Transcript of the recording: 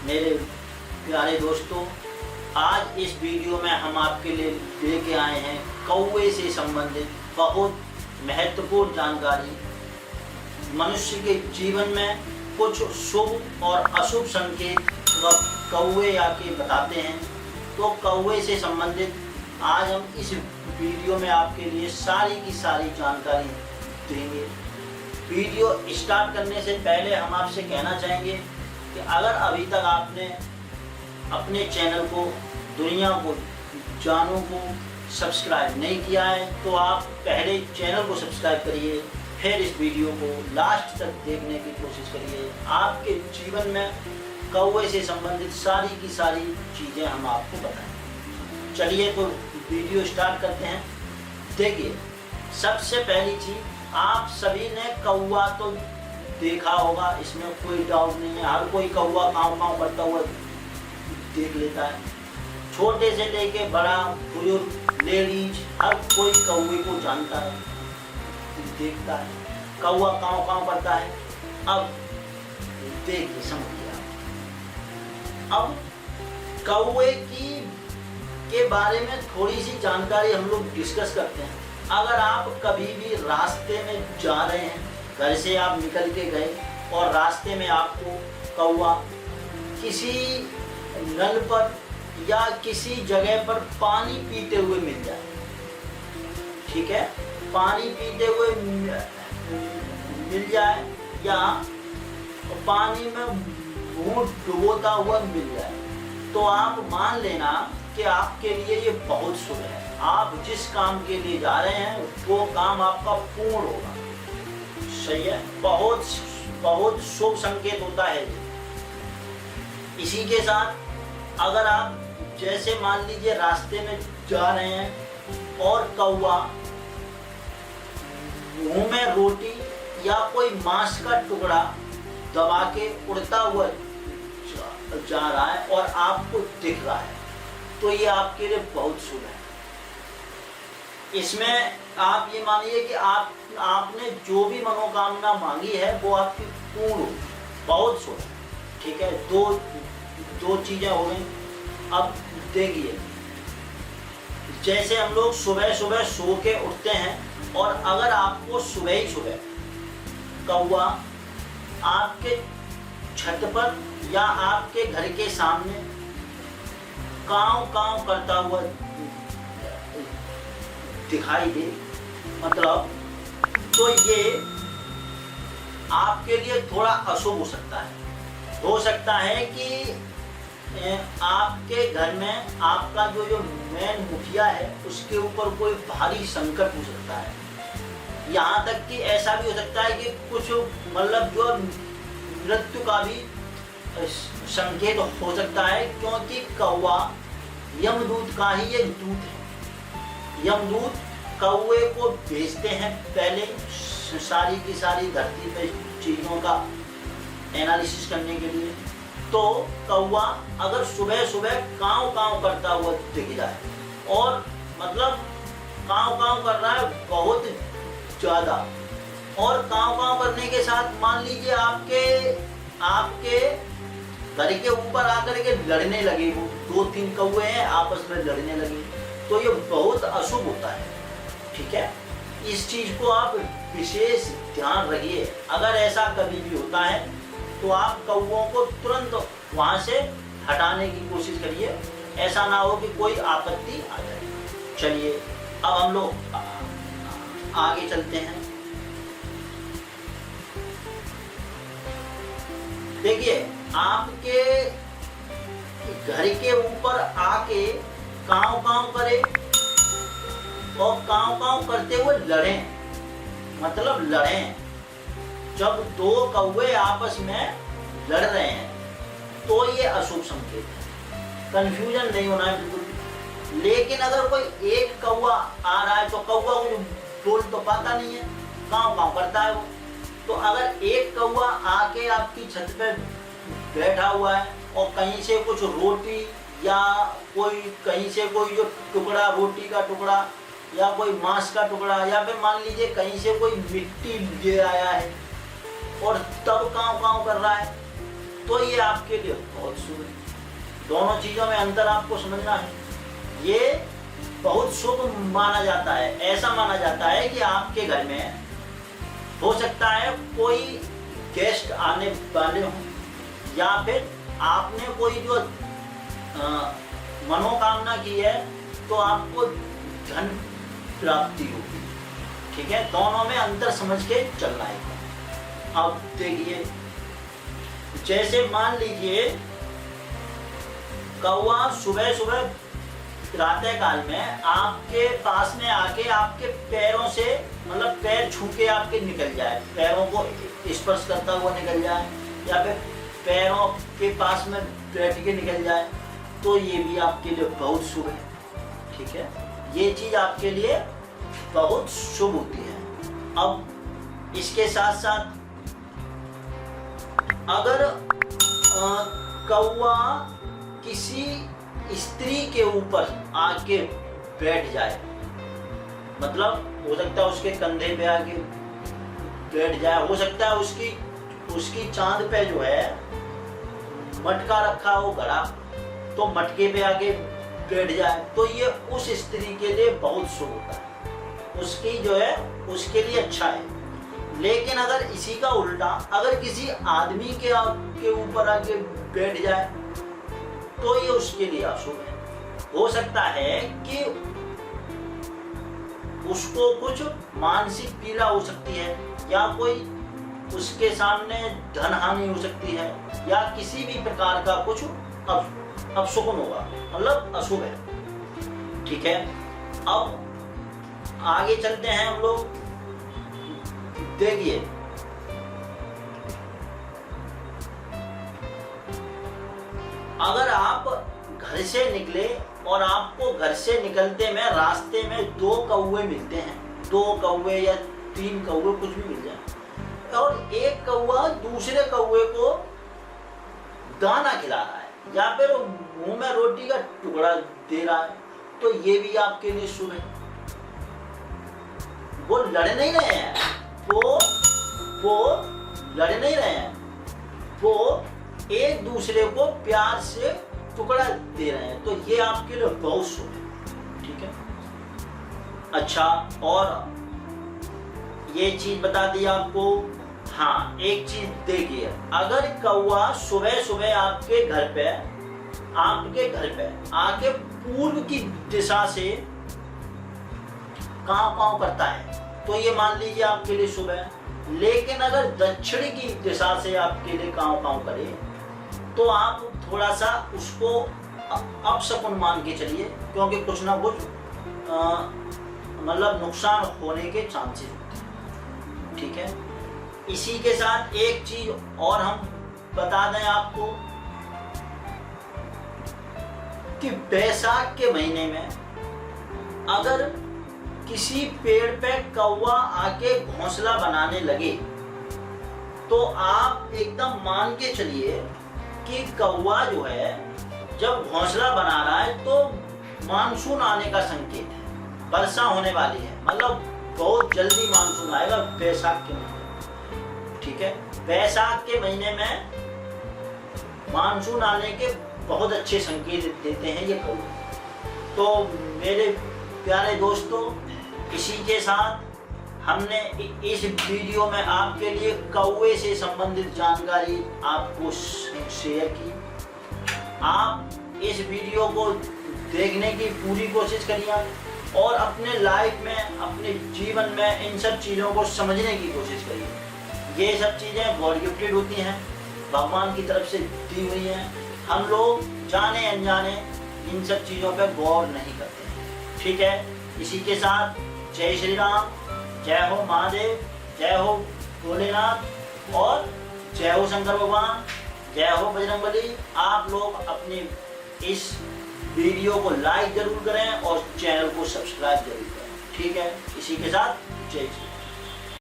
मेरे प्यारे दोस्तों, आज इस वीडियो में हम आपके लिए लेके आए हैं कौवे से संबंधित बहुत महत्वपूर्ण जानकारी। मनुष्य के जीवन में कुछ शुभ और अशुभ संकेत कौवे आके बताते हैं। तो कौवे से संबंधित आज हम इस वीडियो में आपके लिए सारी की सारी जानकारी देंगे। वीडियो स्टार्ट करने से पहले हम आपसे कहना चाहेंगे कि अगर अभी तक आपने अपने चैनल को दुनिया को जानों को सब्सक्राइब नहीं किया है तो आप पहले चैनल को सब्सक्राइब करिए, फिर इस वीडियो को लास्ट तक देखने की कोशिश करिए। आपके जीवन में कौवे से संबंधित सारी की सारी चीज़ें हम आपको बताएं। चलिए तो वीडियो स्टार्ट करते हैं। देखिए, सबसे पहली चीज़, आप सभी ने कौवा तो देखा होगा, इसमें कोई डाउट नहीं है। हर कोई कौवा काँव काँव करता हुआ देख लेता है। छोटे से लेके बड़ा, बुजुर्ग, लेडीज, हर कोई कौवे को जानता है, देखता है। कौवा काँव काँव करता है। अब देखिए, समझिए, अब कौवे के बारे में थोड़ी सी जानकारी हम लोग डिस्कस करते हैं। अगर आप कभी भी रास्ते में जा रहे हैं, घर से आप निकल के गए और रास्ते में आपको कौवा किसी नल पर या किसी जगह पर पानी पीते हुए मिल जाए, ठीक है, पानी पीते हुए मिल जाए या पानी में मुंह डुबोता हुआ मिल जाए, तो आप मान लेना कि आपके लिए ये बहुत शुभ है। आप जिस काम के लिए जा रहे हैं वो काम आपका पूर्ण होगा। सही है, बहुत बहुत शुभ संकेत होता है ये। इसी के साथ अगर आप जैसे मान लीजिए रास्ते में जा रहे हैं और कौवा मुंह में रोटी या कोई मांस का टुकड़ा दबा के उड़ता हुआ जा रहा है और आपको दिख रहा है, तो ये आपके लिए बहुत शुभ है। इसमें आप ये मानिए कि आपने जो भी मनोकामना मांगी है वो आपकी पूर्ण हो, बहुत शुभ है। ठीक है, दो चीजें हो गई। अब देखिए, जैसे हम लोग सुबह सुबह सो के उठते हैं और अगर आपको सुबह ही सुबह कौवा आपके छत पर या आपके घर के सामने काँव काँव करता हुआ दिखाई दे, मतलब तो ये आपके लिए थोड़ा अशुभ हो सकता है। हो सकता है कि आपके घर में आपका जो मेन मुखिया है उसके ऊपर कोई भारी संकट हो सकता है। यहाँ तक कि ऐसा भी हो सकता है कि कुछ मतलब जो मृत्यु का भी संकेत हो सकता है, क्योंकि कौवा यमदूत का ही एक दूत है। यमदूत कौवे को भेजते हैं पहले सारी की सारी धरती पे चीज़ों का एनालिसिस करने के लिए। तो कौवा अगर सुबह सुबह काँव काँव करता हुआ दिख जाए और मतलब काँव काँव कर रहा है बहुत ज़्यादा, और काँव काँव करने के साथ मान लीजिए आपके घर के ऊपर आकर के लड़ने लगे, वो 2-3 कौवे हैं आपस में लड़ने लगे, तो ये बहुत अशुभ होता है। ठीक है, इस चीज को आप विशेष ध्यान रखिए। अगर ऐसा कभी भी होता है तो आप कौवों को तुरंत वहां से हटाने की कोशिश करिए, ऐसा ना हो कि कोई आपत्ति आ जाए। चलिए, अब हम लोग आगे चलते हैं। देखिए, आपके घर के ऊपर आके काँव काँव करे और काँव काँव करते हुए लड़े, मतलब लड़े। जब दो कौवे आपस में लड़ रहे हैं तो ये अशुभ संकेत है, कंफ्यूजन नहीं होना है बिल्कुल। लेकिन अगर कोई एक कौवा आ रहा है तो कौवा को बोल तो पाता नहीं है, काँव काँव करता है वो। तो अगर एक कौवा आके आपकी छत पे बैठा हुआ है और कहीं से कुछ रोटी या कोई कहीं से कोई जो टुकड़ा, रोटी का टुकड़ा या कोई मांस का टुकड़ा या फिर मान लीजिए कहीं से कोई मिट्टी ले आया है और तब काँव काँव कर रहा है, तो ये आपके लिए बहुत शुभ है। दोनों चीजों में अंतर आपको समझना है। ये बहुत शुभ माना जाता है। ऐसा माना जाता है कि आपके घर में हो सकता है कोई गेस्ट आने वाले हों, या फिर आपने कोई जो मनोकामना की है तो आपको धन प्राप्ति होगी। ठीक है, दोनों में अंतर समझ के चलना है। अब देखिए, जैसे मान लीजिए कौवा सुबह सुबह प्रातः काल में आपके पास में आके आपके पैरों से, मतलब पैर छू के आपके निकल जाए, पैरों को स्पर्श करता हुआ निकल जाए, या फिर पैरों के पास में बैठ के निकल जाए, तो ये भी आपके लिए बहुत शुभ है। ठीक है, ये चीज आपके लिए बहुत शुभ होती है। अब इसके साथ साथ अगर कौवा किसी स्त्री के ऊपर आके बैठ जाए, मतलब हो सकता है उसके कंधे पे आके बैठ जाए, हो सकता है उसकी चांद पे जो है मटका रखा हो घड़ा, तो मटके पे आके बैठ जाए, तो ये उस स्त्री के लिए बहुत शुभ होता है। उसकी जो है उसके लिए अच्छा है। लेकिन अगर इसी का उल्टा अगर किसी आदमी के ऊपर आके बैठ जाए तो ये उसके लिए अशुभ है। हो सकता है कि उसको कुछ मानसिक पीड़ा हो सकती है, या कोई उसके सामने धन हानि हो सकती है, या किसी भी प्रकार का कुछ अपशकुन होगा, मतलब अशुभ है। ठीक है, अब आगे चलते हैं हम लोग। देखिए, अगर आप घर से निकले और आपको घर से निकलते में रास्ते में 2 कौवे मिलते हैं, 2 कौवे या 3 कौवे कुछ भी मिल जाए, और एक कौवा दूसरे कौवे को दाना खिला रहा है या फिर मुंह में रोटी का टुकड़ा दे रहा है, तो ये भी आपके लिए शुभ है। वो लड़ नहीं रहे हैं, वो लड़ नहीं रहे हैं, वो एक दूसरे को प्यार से टुकड़ा दे रहे हैं, तो ये आपके लिए बहुत शुभ है। ठीक है, अच्छा, और ये चीज बता दी आपको। हाँ, एक चीज देखिए, अगर कौवा सुबह सुबह आपके घर पे आके पूर्व की दिशा से कांव करता है, तो ये मान लीजिए आपके लिए शुभ है। लेकिन अगर दक्षिण की दिशा से आपके लिए कांव करे, तो आप थोड़ा सा उसको अपशकुन मान के चलिए, क्योंकि कुछ ना कुछ मतलब नुकसान होने के चांसेस होते हैं। ठीक है, इसी के साथ एक चीज और हम बता दें आपको कि बैसाख के महीने में अगर किसी पेड़ पे कौवा आके घोंसला बनाने लगे, तो आप एकदम मान के चलिए कि कौवा जो है जब घोंसला बना रहा है तो मानसून आने का संकेत है, वर्षा होने वाली है, मतलब बहुत जल्दी मानसून आएगा बैसाख के महीने। ठीक है, बैसाख के महीने में मानसून आने के बहुत अच्छे संकेत देते हैं ये कौवे। तो मेरे प्यारे दोस्तों, इसी के साथ हमने इस वीडियो में आपके लिए कौवे से संबंधित जानकारी आपको शेयर की। आप इस वीडियो को देखने की पूरी कोशिश करिए और अपने लाइफ में, अपने जीवन में इन सब चीज़ों को समझने की कोशिश करिए। ये सब चीज़ें गॉड गिफ्टेड होती हैं, भगवान की तरफ से दी हुई हैं। हम लोग जाने अनजाने इन सब चीज़ों पर गौर नहीं करते हैं। ठीक है, इसी के साथ जय श्री राम, जय हो महादेव, जय हो भोलेनाथ और जय हो शंकर भगवान, जय हो बजरंगबली। आप लोग अपने इस वीडियो को लाइक जरूर करें और चैनल को सब्सक्राइब जरूर करें। ठीक है, इसी के साथ जय श्री राम।